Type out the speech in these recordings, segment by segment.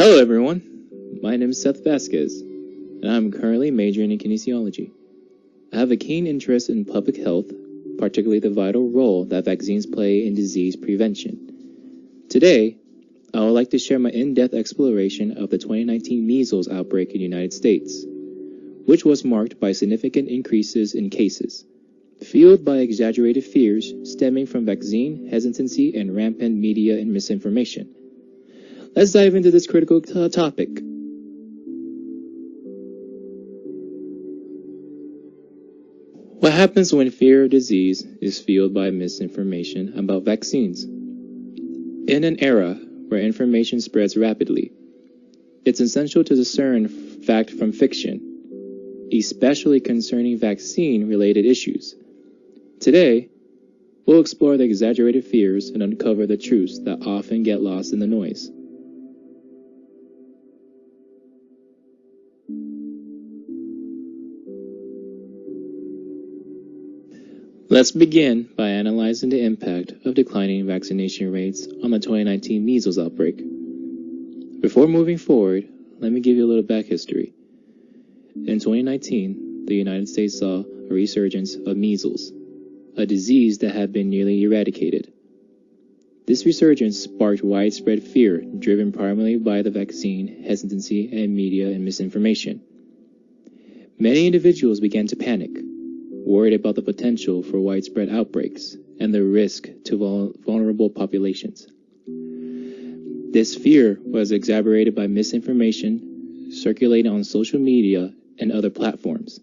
Hello everyone, my name is Seth Vasquez, and I'm currently majoring in kinesiology. I have a keen interest in public health, particularly the vital role that vaccines play in disease prevention. Today, I would like to share my in-depth exploration of the 2019 measles outbreak in the United States, which was marked by significant increases in cases, fueled by exaggerated fears stemming from vaccine hesitancy and rampant media and misinformation. Let's dive into this critical topic. What happens when fear of disease is fueled by misinformation about vaccines? In an era where information spreads rapidly, it's essential to discern fact from fiction, especially concerning vaccine-related issues. Today, we'll explore the exaggerated fears and uncover the truths that often get lost in the noise. Let's begin by analyzing the impact of declining vaccination rates on the 2019 measles outbreak. Before moving forward, let me give you a little back history. In 2019, the United States saw a resurgence of measles, a disease that had been nearly eradicated. This resurgence sparked widespread fear, driven primarily by the vaccine hesitancy and media and misinformation. Many individuals began to panic, worried about the potential for widespread outbreaks and the risk to vulnerable populations. This fear was exacerbated by misinformation circulating on social media and other platforms,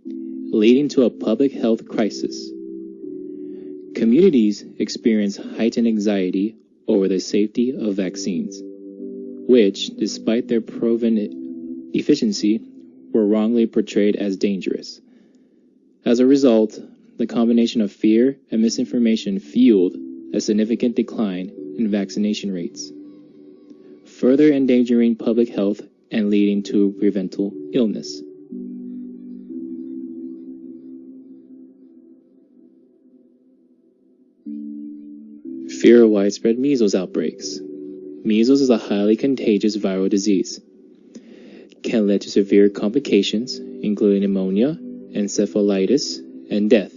leading to a public health crisis. Communities experienced heightened anxiety over the safety of vaccines, which, despite their proven efficiency, were wrongly portrayed as dangerous. As a result, the combination of fear and misinformation fueled a significant decline in vaccination rates, further endangering public health and leading to preventable illness. Fear of widespread measles outbreaks. Measles is a highly contagious viral disease. It can lead to severe complications, including pneumonia, encephalitis, and death,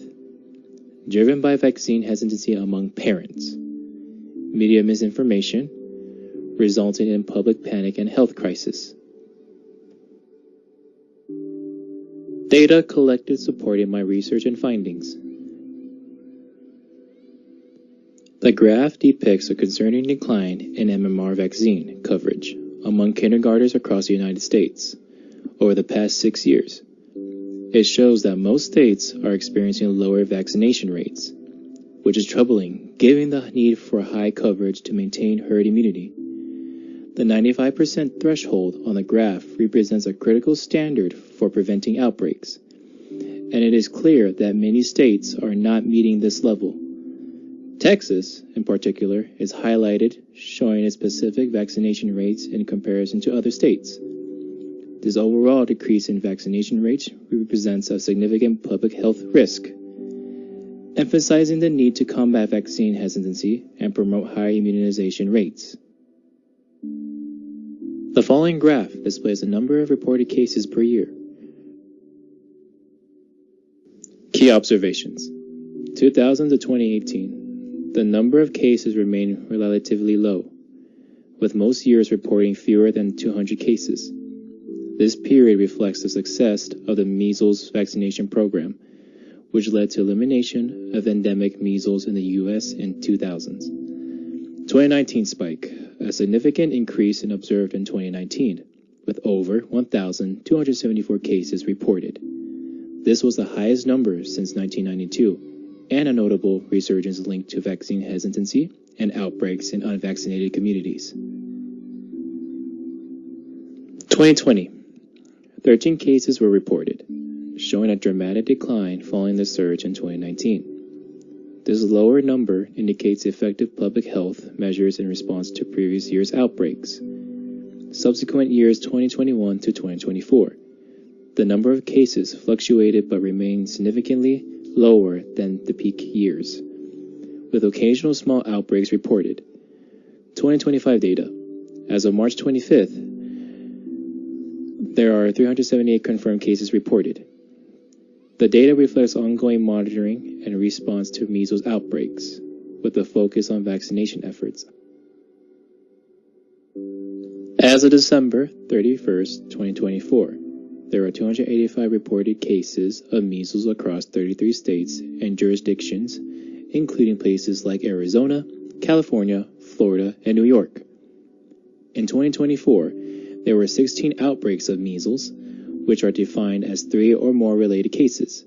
driven by vaccine hesitancy among parents, media misinformation, resulting in public panic and health crisis. Data collected supporting my research and findings. The graph depicts a concerning decline in MMR vaccine coverage among kindergartners across the United States over the past 6 years. It shows that most states are experiencing lower vaccination rates, which is troubling given the need for high coverage to maintain herd immunity. The 95% threshold on the graph represents a critical standard for preventing outbreaks, and it is clear that many states are not meeting this level. Texas, in particular, is highlighted, showing its specific vaccination rates in comparison to other states. This overall decrease in vaccination rates represents a significant public health risk, emphasizing the need to combat vaccine hesitancy and promote high immunization rates. The following graph displays the number of reported cases per year. Key observations. 2000 to 2018, the number of cases remained relatively low, with most years reporting fewer than 200 cases. This period reflects the success of the measles vaccination program, which led to elimination of endemic measles in the U.S. in 2000s. 2019 spike, a significant increase in observed in 2019, with over 1,274 cases reported. This was the highest number since 1992, and a notable resurgence linked to vaccine hesitancy and outbreaks in unvaccinated communities. 2020. 13 cases were reported, showing a dramatic decline following the surge in 2019. This lower number indicates effective public health measures in response to previous year's outbreaks. Subsequent years 2021 to 2024, the number of cases fluctuated but remained significantly lower than the peak years, with occasional small outbreaks reported. 2025 data. As of March 25th, there are 378 confirmed cases reported. The data reflects ongoing monitoring and response to measles outbreaks, with a focus on vaccination efforts. As of December 31st, 2024, there are 285 reported cases of measles across 33 states and jurisdictions, including places like Arizona, California, Florida, and New York. In 2024, there were 16 outbreaks of measles, which are defined as 3 or more related cases.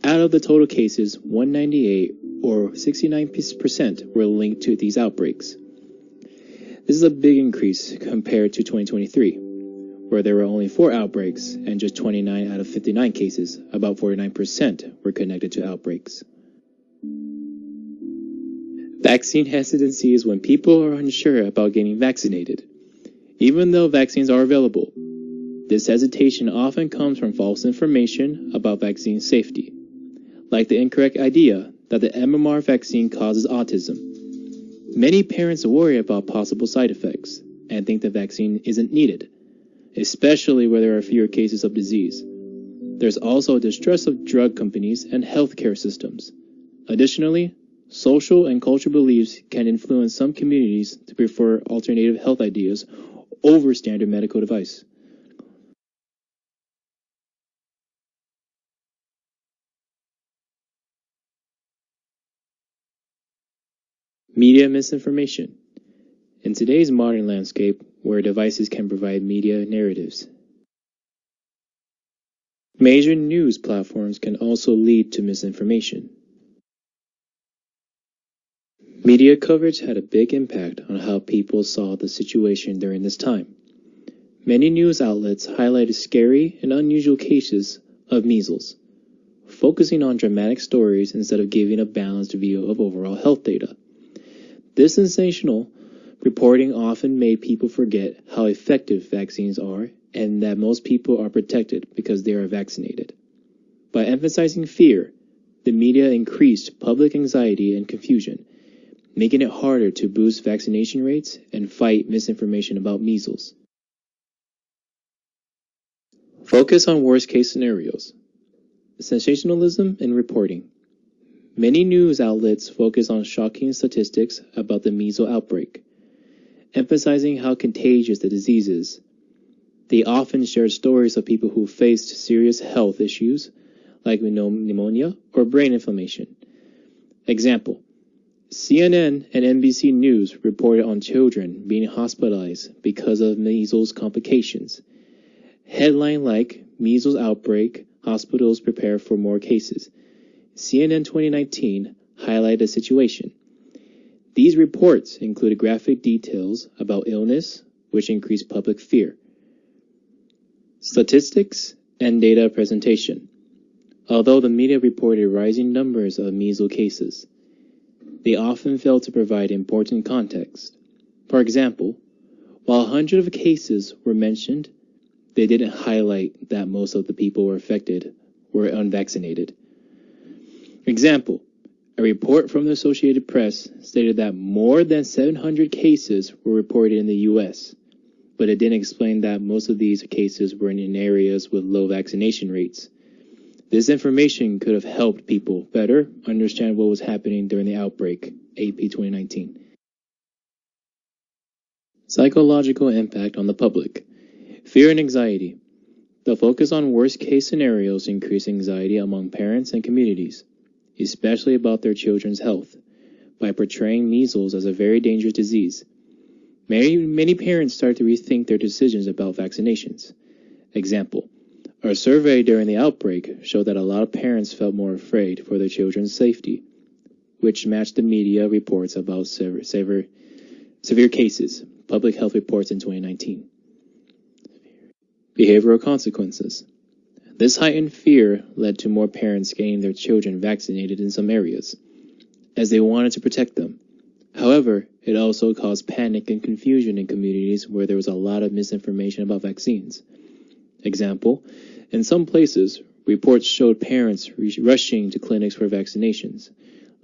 Out of the total cases, 198 or 69% were linked to these outbreaks. This is a big increase compared to 2023, where there were only 4 outbreaks and just 29 out of 59 cases, about 49%, were connected to outbreaks. Vaccine hesitancy is when people are unsure about getting vaccinated, even though vaccines are available. This hesitation often comes from false information about vaccine safety, like the incorrect idea that the MMR vaccine causes autism. Many parents worry about possible side effects and think the vaccine isn't needed, especially where there are fewer cases of disease. There's also distrust of drug companies and healthcare systems. Additionally, social and cultural beliefs can influence some communities to prefer alternative health ideas over standard medical advice. Media misinformation. In today's modern landscape, where devices can provide media narratives, major news platforms can also lead to misinformation. Media coverage had a big impact on how people saw the situation during this time. Many news outlets highlighted scary and unusual cases of measles, focusing on dramatic stories instead of giving a balanced view of overall health data. This sensational reporting often made people forget how effective vaccines are and that most people are protected because they are vaccinated. By emphasizing fear, the media increased public anxiety and confusion, making it harder to boost vaccination rates and fight misinformation about measles. Focus on worst-case scenarios. Sensationalism in reporting. Many news outlets focus on shocking statistics about the measles outbreak, emphasizing how contagious the disease is. They often share stories of people who faced serious health issues like pneumonia or brain inflammation. Example: CNN and NBC News reported on children being hospitalized because of measles complications. Headline like "Measles Outbreak, Hospitals Prepare for More Cases." CNN 2019 highlighted the situation. These reports included graphic details about illness, which increased public fear. Statistics and data presentation. Although the media reported rising numbers of measles cases, they often failed to provide important context. For example, while hundreds of cases were mentioned, they didn't highlight that most of the people who were affected were unvaccinated. Example: a report from the Associated Press stated that more than 700 cases were reported in the U.S., but it didn't explain that most of these cases were in areas with low vaccination rates. This information could have helped people better understand what was happening during the outbreak, AP 2019. Psychological impact on the public. Fear and anxiety. The focus on worst-case scenarios increased anxiety among parents and communities, especially about their children's health, by portraying measles as a very dangerous disease. Many parents start to rethink their decisions about vaccinations. Example: a survey during the outbreak showed that a lot of parents felt more afraid for their children's safety, which matched the media reports about severe cases, public health reports in 2019. Behavioral consequences. This heightened fear led to more parents getting their children vaccinated in some areas, as they wanted to protect them. However, it also caused panic and confusion in communities where there was a lot of misinformation about vaccines. Example: in some places, reports showed parents rushing to clinics for vaccinations,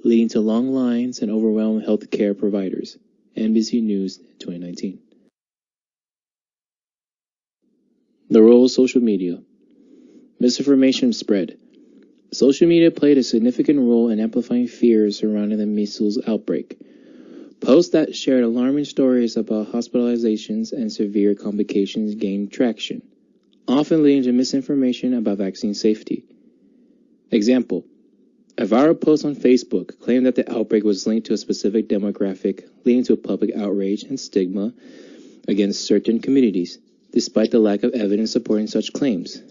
leading to long lines and overwhelmed healthcare providers. NBC News 2019. The role of social media. Misinformation spread. Social media played a significant role in amplifying fears surrounding the measles outbreak. Posts that shared alarming stories about hospitalizations and severe complications gained traction, often leading to misinformation about vaccine safety. Example: a viral post on Facebook claimed that the outbreak was linked to a specific demographic, leading to public outrage and stigma against certain communities, despite the lack of evidence supporting such claims.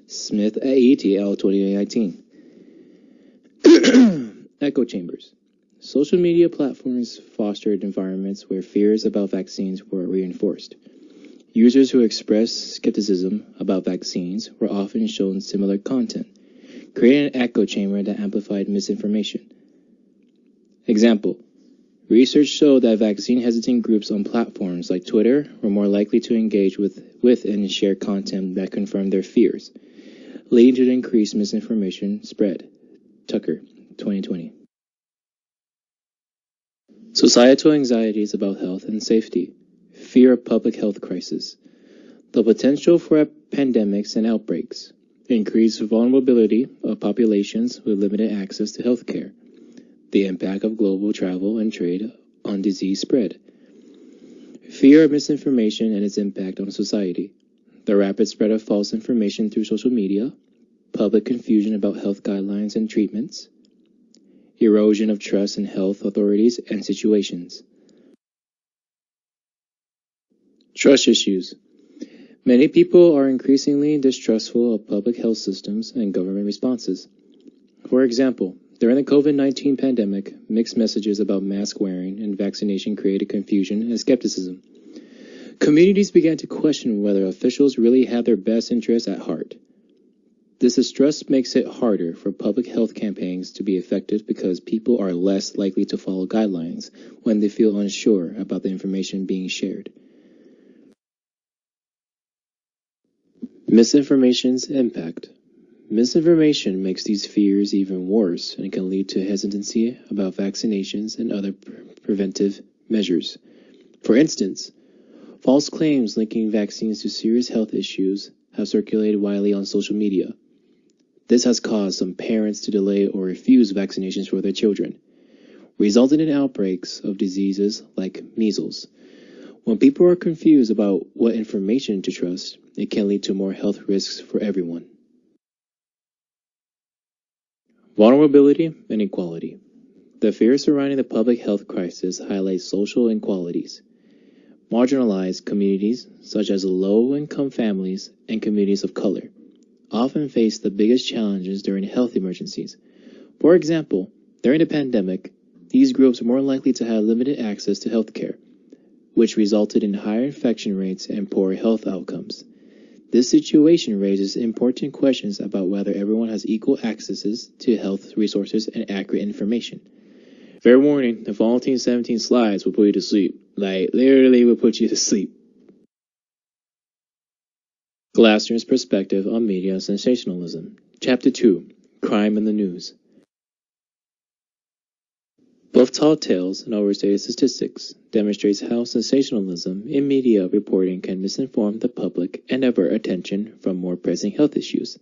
Smith et al. 2019. Echo chambers. Social media platforms fostered environments where fears about vaccines were reinforced. Users who expressed skepticism about vaccines were often shown similar content, creating an echo chamber that amplified misinformation. Example: research showed that vaccine-hesitant groups on platforms like Twitter were more likely to engage with and share content that confirmed their fears, leading to increased misinformation spread. Tucker, 2020. Societal anxieties about health and safety. Fear of public health crisis. The potential for pandemics and outbreaks. Increased vulnerability of populations with limited access to health care. The impact of global travel and trade on disease spread. Fear of misinformation and its impact on society. The rapid spread of false information through social media. Public confusion about health guidelines and treatments. Erosion of trust in health authorities and situations. Trust issues. Many people are increasingly distrustful of public health systems and government responses. For example, during the COVID-19 pandemic, mixed messages about mask wearing and vaccination created confusion and skepticism. Communities began to question whether officials really had their best interests at heart. This distrust makes it harder for public health campaigns to be effective because people are less likely to follow guidelines when they feel unsure about the information being shared. Misinformation's impact. Misinformation makes these fears even worse and can lead to hesitancy about vaccinations and other preventive measures. For instance, false claims linking vaccines to serious health issues have circulated widely on social media. This has caused some parents to delay or refuse vaccinations for their children, resulting in outbreaks of diseases like measles. When people are confused about what information to trust, it can lead to more health risks for everyone. Vulnerability and inequality. The fear surrounding the public health crisis highlights social inequalities. Marginalized communities, such as low-income families and communities of color, often face the biggest challenges during health emergencies. For example, during the pandemic, these groups were more likely to have limited access to health care, which resulted in higher infection rates and poor health outcomes. This situation raises important questions about whether everyone has equal access to health resources and accurate information. Fair warning, the following 17 slides will put you to sleep. Literally will put you to sleep. Glassner's perspective on media sensationalism. Chapter 2. Crime in the News. Both tall tales and overstated statistics demonstrates how sensationalism in media reporting can misinform the public and divert attention from more pressing health issues.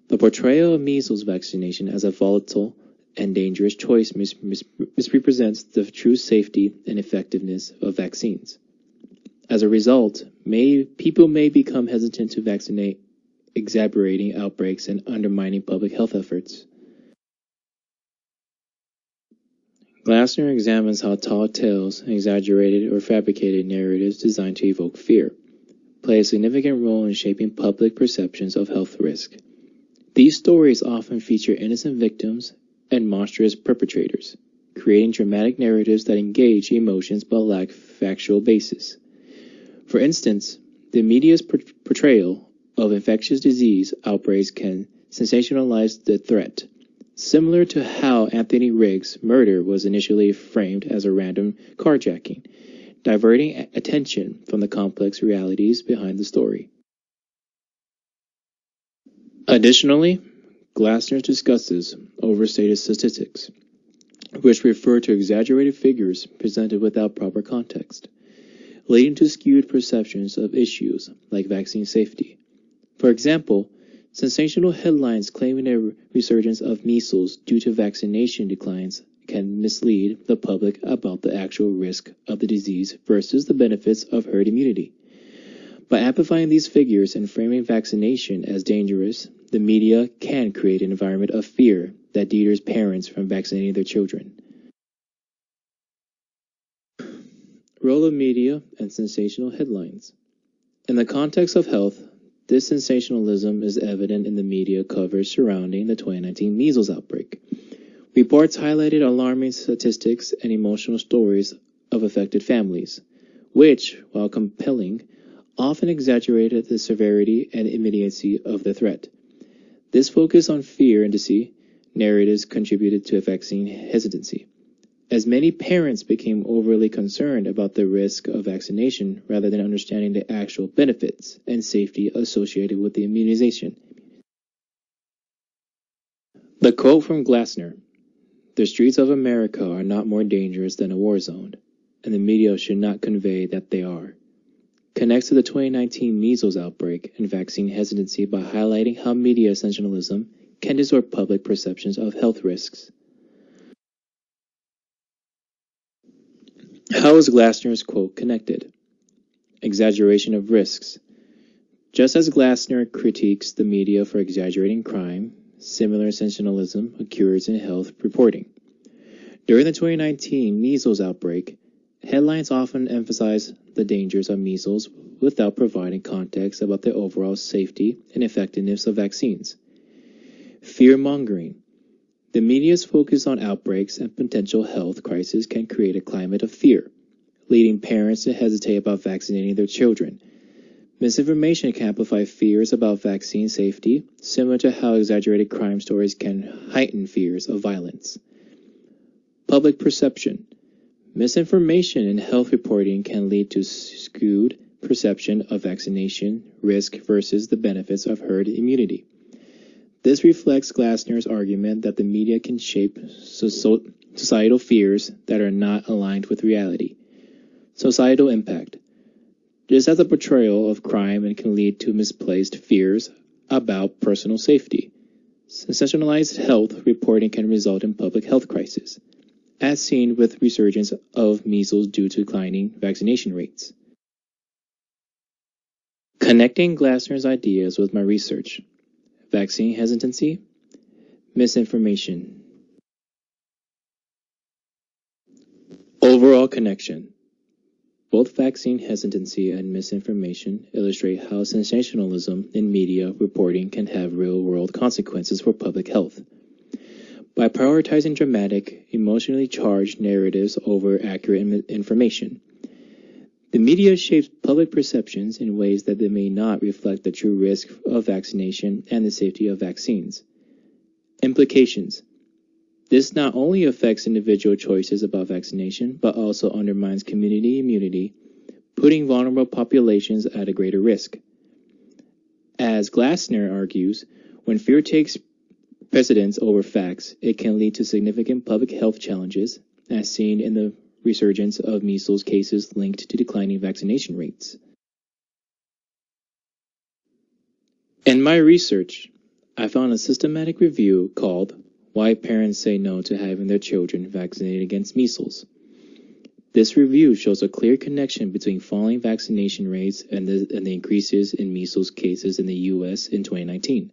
The portrayal of measles vaccination as a volatile and dangerous choice misrepresents the true safety and effectiveness of vaccines. As a result, people may become hesitant to vaccinate, exacerbating outbreaks and undermining public health efforts. Glassner examines how tall tales, exaggerated or fabricated narratives designed to evoke fear, play a significant role in shaping public perceptions of health risk. These stories often feature innocent victims and monstrous perpetrators, creating dramatic narratives that engage emotions but lack factual basis. For instance, the media's portrayal of infectious disease outbreaks can sensationalize the threat, similar to how Anthony Riggs' murder was initially framed as a random carjacking, diverting attention from the complex realities behind the story. Additionally, Glassner discusses overstated statistics, which refer to exaggerated figures presented without proper context, leading to skewed perceptions of issues like vaccine safety. For example, sensational headlines claiming a resurgence of measles due to vaccination declines can mislead the public about the actual risk of the disease versus the benefits of herd immunity. By amplifying these figures and framing vaccination as dangerous, the media can create an environment of fear that deters parents from vaccinating their children. Role of media and sensational headlines. In the context of health, this sensationalism is evident in the media coverage surrounding the 2019 measles outbreak. Reports highlighted alarming statistics and emotional stories of affected families, which, while compelling, often exaggerated the severity and immediacy of the threat. This focus on fear and deceit narratives contributed to a vaccine hesitancy, as many parents became overly concerned about the risk of vaccination rather than understanding the actual benefits and safety associated with the immunization. The quote from Glassner, "The streets of America are not more dangerous than a war zone, and the media should not convey that they are," connects to the 2019 measles outbreak and vaccine hesitancy by highlighting how media sensationalism can distort public perceptions of health risks. How is Glassner's quote connected? Exaggeration of risks. Just as Glassner critiques the media for exaggerating crime, similar sensationalism occurs in health reporting. During the 2019 measles outbreak, headlines often emphasize the dangers of measles without providing context about the overall safety and effectiveness of vaccines. Fear-mongering. The media's focus on outbreaks and potential health crises can create a climate of fear, leading parents to hesitate about vaccinating their children. Misinformation can amplify fears about vaccine safety, similar to how exaggerated crime stories can heighten fears of violence. Public perception. Misinformation in health reporting can lead to skewed perception of vaccination risk versus the benefits of herd immunity. This reflects Glassner's argument that the media can shape societal fears that are not aligned with reality. Societal impact. Just as a portrayal of crime and can lead to misplaced fears about personal safety, sensationalized health reporting can result in public health crisis, as seen with resurgence of measles due to declining vaccination rates. Connecting Glassner's ideas with my research. Vaccine hesitancy, misinformation. Overall connection. Both vaccine hesitancy and misinformation illustrate how sensationalism in media reporting can have real-world consequences for public health. By prioritizing dramatic, emotionally charged narratives over accurate information, the media shapes public perceptions in ways that they may not reflect the true risk of vaccination and the safety of vaccines. Implications. This not only affects individual choices about vaccination, but also undermines community immunity, putting vulnerable populations at a greater risk. As Glassner argues, when fear takes precedence over facts, it can lead to significant public health challenges, as seen in the resurgence of measles cases linked to declining vaccination rates. In my research, I found a systematic review called "Why Parents Say No to Having Their Children Vaccinated Against Measles." This review shows a clear connection between falling vaccination rates and the increases in measles cases in the U.S. in 2019.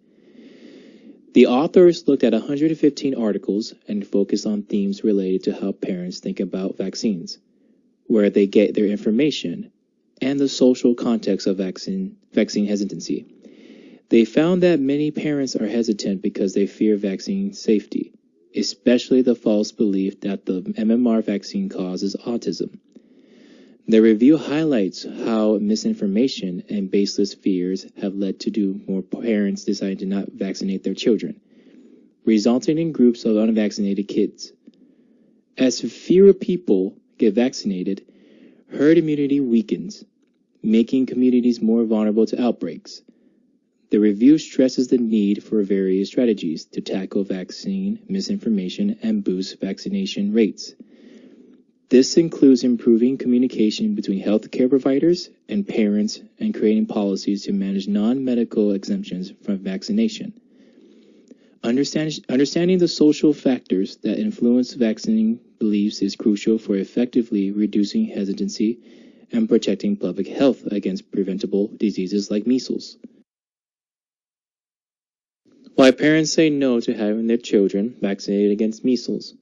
The authors looked at 115 articles and focused on themes related to how parents think about vaccines, where they get their information, and the social context of vaccine hesitancy. They found that many parents are hesitant because they fear vaccine safety, especially the false belief that the MMR vaccine causes autism. The review highlights how misinformation and baseless fears have led to more parents deciding to not vaccinate their children, resulting in groups of unvaccinated kids. As fewer people get vaccinated, herd immunity weakens, making communities more vulnerable to outbreaks. The review stresses the need for various strategies to tackle vaccine misinformation and boost vaccination rates. This includes improving communication between healthcare providers and parents and creating policies to manage non-medical exemptions from vaccination. Understanding the social factors that influence vaccine beliefs is crucial for effectively reducing hesitancy and protecting public health against preventable diseases like measles. Why parents say no to having their children vaccinated against measles.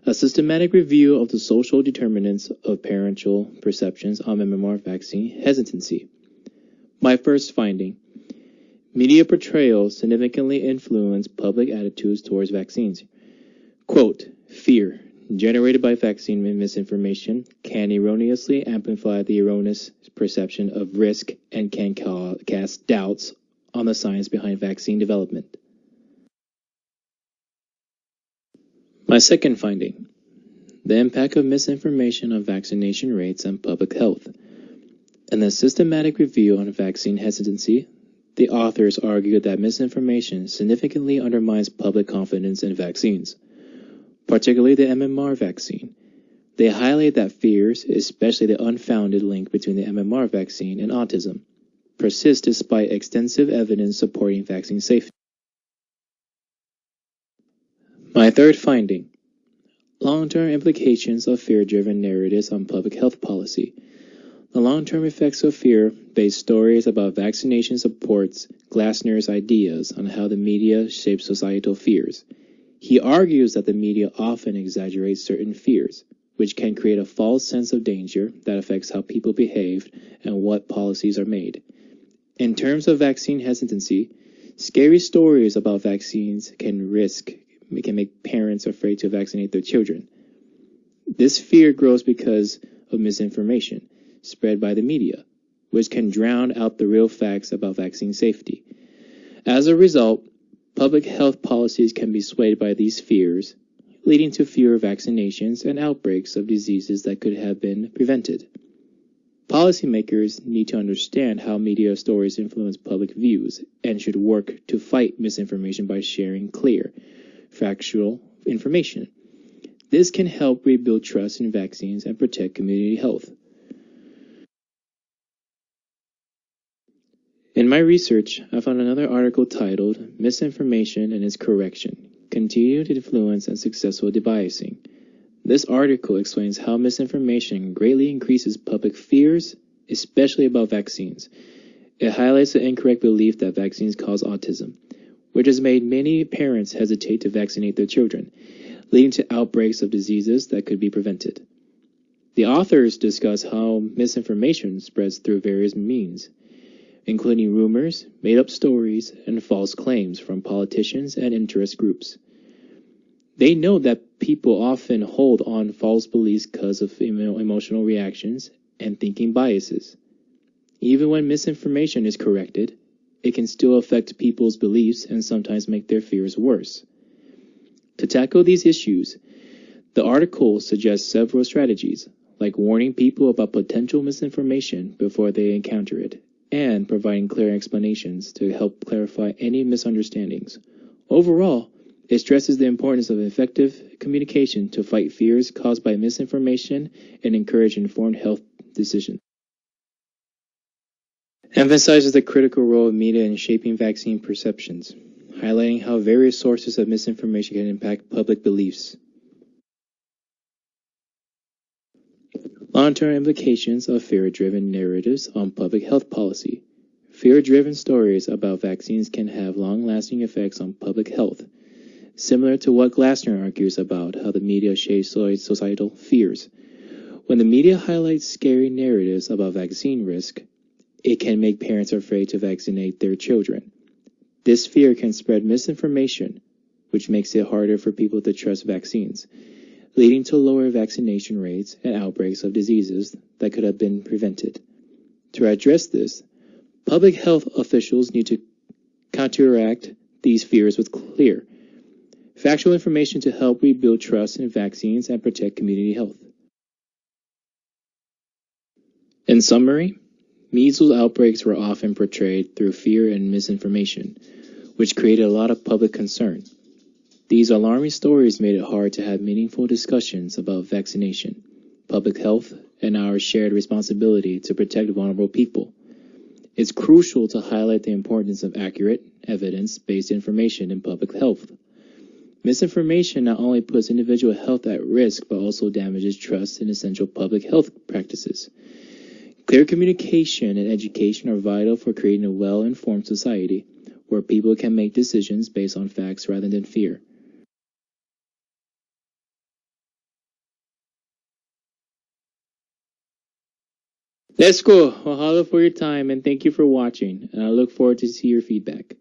A systematic review of the social determinants of parental perceptions on MMR vaccine hesitancy. My first finding: media portrayals significantly influence public attitudes towards vaccines. Quote, fear generated by vaccine misinformation can erroneously amplify the erroneous perception of risk and can cast doubts on the science behind vaccine development. My second finding: the impact of misinformation on vaccination rates and public health. In a systematic review on vaccine hesitancy, the authors argued that misinformation significantly undermines public confidence in vaccines, particularly the MMR vaccine. They highlight that fears, especially the unfounded link between the MMR vaccine and autism, persist despite extensive evidence supporting vaccine safety. My third finding: long-term implications of fear-driven narratives on public health policy. The long-term effects of fear-based stories about vaccination supports Glasner's ideas on how the media shapes societal fears. He argues that the media often exaggerates certain fears, which can create a false sense of danger that affects how people behave and what policies are made. In terms of vaccine hesitancy, scary stories about vaccines can make parents afraid to vaccinate their children. This fear grows because of misinformation spread by the media, which can drown out the real facts about vaccine safety. As a result, public health policies can be swayed by these fears, leading to fewer vaccinations and outbreaks of diseases that could have been prevented. Policymakers need to understand how media stories influence public views and should work to fight misinformation by sharing clear, factual information. This can help rebuild trust in vaccines and protect community health. In my research, I found another article titled Misinformation and Its Correction: Continued Influence and Successful Debiasing. This article explains how misinformation greatly increases public fears, especially about vaccines. It highlights the incorrect belief that vaccines cause autism, which has made many parents hesitate to vaccinate their children, leading to outbreaks of diseases that could be prevented. The authors discuss how misinformation spreads through various means, including rumors, made-up stories, and false claims from politicians and interest groups. They note that people often hold on false beliefs because of emotional reactions and thinking biases. Even when misinformation is corrected, it can still affect people's beliefs and sometimes make their fears worse. To tackle these issues, the article suggests several strategies, like warning people about potential misinformation before they encounter it, and providing clear explanations to help clarify any misunderstandings. Overall, it stresses the importance of effective communication to fight fears caused by misinformation and encourage informed health decisions. Emphasizes the critical role of media in shaping vaccine perceptions, highlighting how various sources of misinformation can impact public beliefs. Long-term implications of fear-driven narratives on public health policy. Fear-driven stories about vaccines can have long-lasting effects on public health, similar to what Glasner argues about how the media shapes societal fears. When the media highlights scary narratives about vaccine risk, it can make parents afraid to vaccinate their children. This fear can spread misinformation, which makes it harder for people to trust vaccines, leading to lower vaccination rates and outbreaks of diseases that could have been prevented. To address this, public health officials need to counteract these fears with clear, factual information to help rebuild trust in vaccines and protect community health. In summary, measles outbreaks were often portrayed through fear and misinformation, which created a lot of public concern. These alarming stories made it hard to have meaningful discussions about vaccination. public health, and our shared responsibility to protect vulnerable people. It's crucial to highlight the importance of accurate, evidence-based information in public health. Misinformation not only puts individual health at risk, but also damages trust in essential public health practices. Clear communication and education are vital for creating a well-informed society where people can make decisions based on facts rather than fear. Let's go. Mahalo for your time and thank you for watching. And I look forward to see your feedback.